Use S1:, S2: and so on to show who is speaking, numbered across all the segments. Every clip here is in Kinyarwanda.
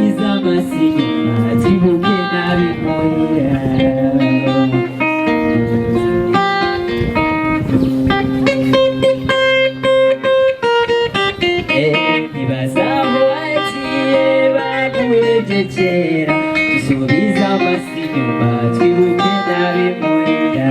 S1: dusubize amasigo twibuke n'abimuhira ntibazaho wagiye baguhebye kera dusubize amasigo twibuke n'abimuhira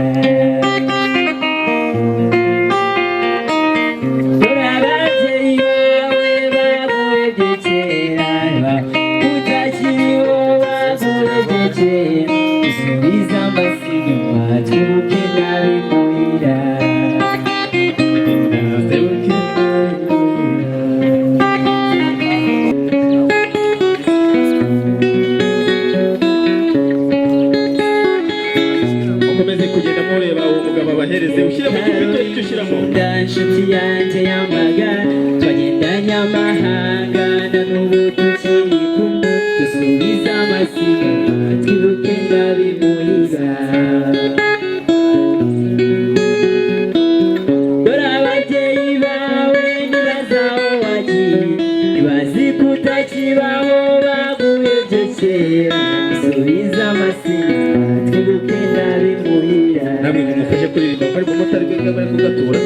S1: dusubize amasigo twibuke n'abimuhira
S2: ukomeze kugenda mureba uwo mugabo abahereze ushyire mu gipito icyo ushyiramo
S1: inshuti yanjye y'amagara twagendanye amahanga na n'ubu tukiri kumwe dusubize amasigo twibuke n'abimuhira dore ababyeyi bawe ntibazi aho wagiye ntibazi ko utakibaho baguhebye kera dusubize amasigo twibuke n'abimuhira
S2: namwe mumufashe kuririmba ko ari mu motari rwego bari kugatura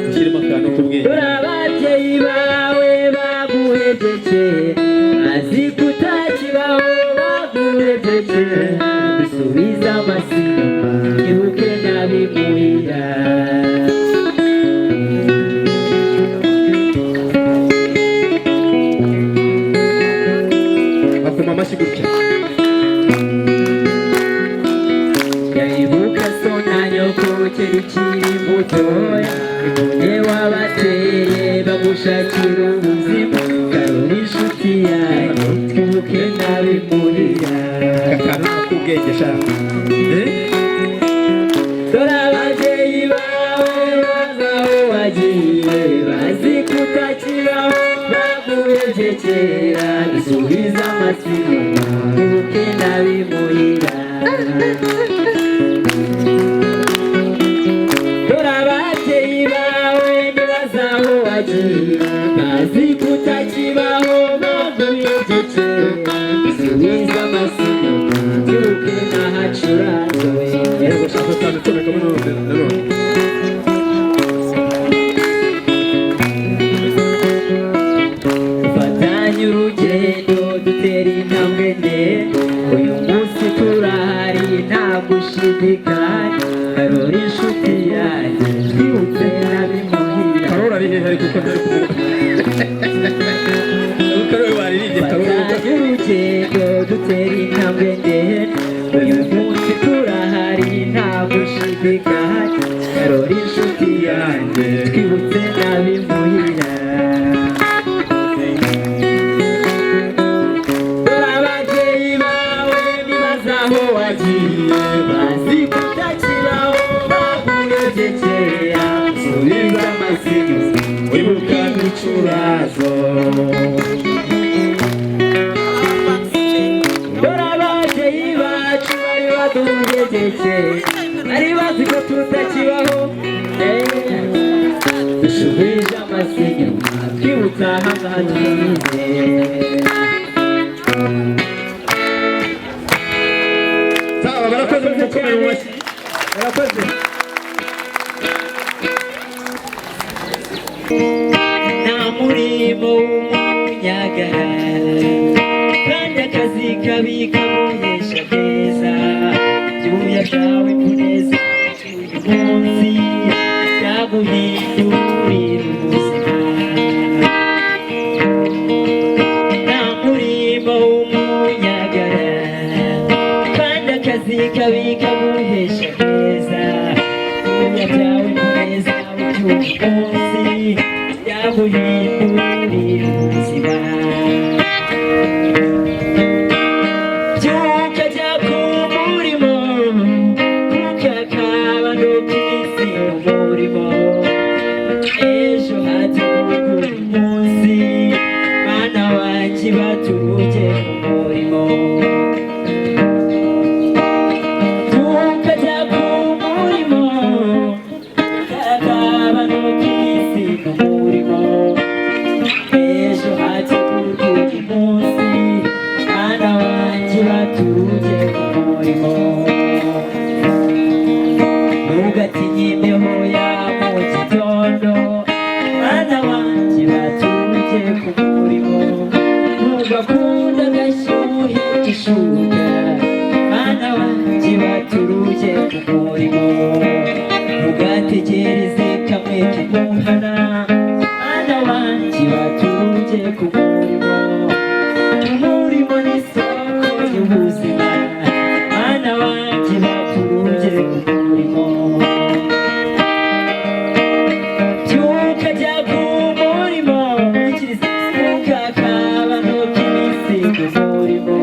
S2: ushyiremo akantu k'ubwenge
S1: dore ababyeyi bawe baguhebye kera bazi ko utakibaho baguhebye kera dusubize amasigo twibuke n'abimuhira
S2: bakoma amashyi gutya
S1: yabibuka so na nyoko kera ukiri mutoya imbone wabateye bagushakira ubuzima karora inshuti yanjye twibuke n'abimuhira
S2: akantu k'ubwenge shaka
S1: dore ababyeyi bawe bazi aho wagiye bazi ko utakibaho baguhebye kera dusubize amasigo twibuke n'abimuhira dore ababyeyi bawe ntibazi aho wagiye bazi ko utakibaho baguhebye kera dusubize amasigo twibuke n'ahacurazo
S2: rero gushaka cyane tubekamo nanone
S1: dufatanye urugendo dutera intambwe ndende uyu munsi turahari nta gushidikanya karora inshuti yanjye twibutse n'abimuhira
S2: karora ari hehe ariko ko ntari kuvuga karora waririmbye karora
S1: dufatanye urugendo dutera intambwe ndende uyu munsi turahari nta gushidikanya karora inshuti yanjye twibutse n'abimuhira dore ababyeyi bawe ntibazi aho wagiye bazi ko utakibaho baguhebye kera dusubize amasigo wibuka n'icurazo dore ababyeyi bacu bari baduhebye kera bari bazi ko tutakibaho dusubize amasigo twibutse ahangaha twize
S2: sawa barakoze mu mukomero washyi barakoze
S1: nta murimo w'umunyagara kandi akazi kabi kamuhesha neza ibyuya byawe kuneza uyu munsi byaguhindurira ubuzima nta murimo w'umunyagara kandi akazi kabi kamuhesha neza ibyuya byawe kuneza uyu munsi byaguhindurira ubuzima byuka jya ku murimo kuko akaba no ku isi umurimo ejo hategurwa uyu munsi bana wanjye baturuke mu murimo byuka jya ku murimo kuko akaba no ku isi umurimo ejo hategurwa uyu munsi wanjye baturuje ku murimo ntugatinye imbeho ya mu gitondo mwana wanjye baturuje ku murimo ntugakunda agashyuhe k'ishuka mwana wanjye baturuje ku murimo ntugategereze kamwe kimuhana mwana wanjye baturuje ku murimo umurimo ni isoko y'ubuzima mwana wanjye baturuje ku murimo byuka jya ku murimo ikiriza ukakaba ntukibise ku murimo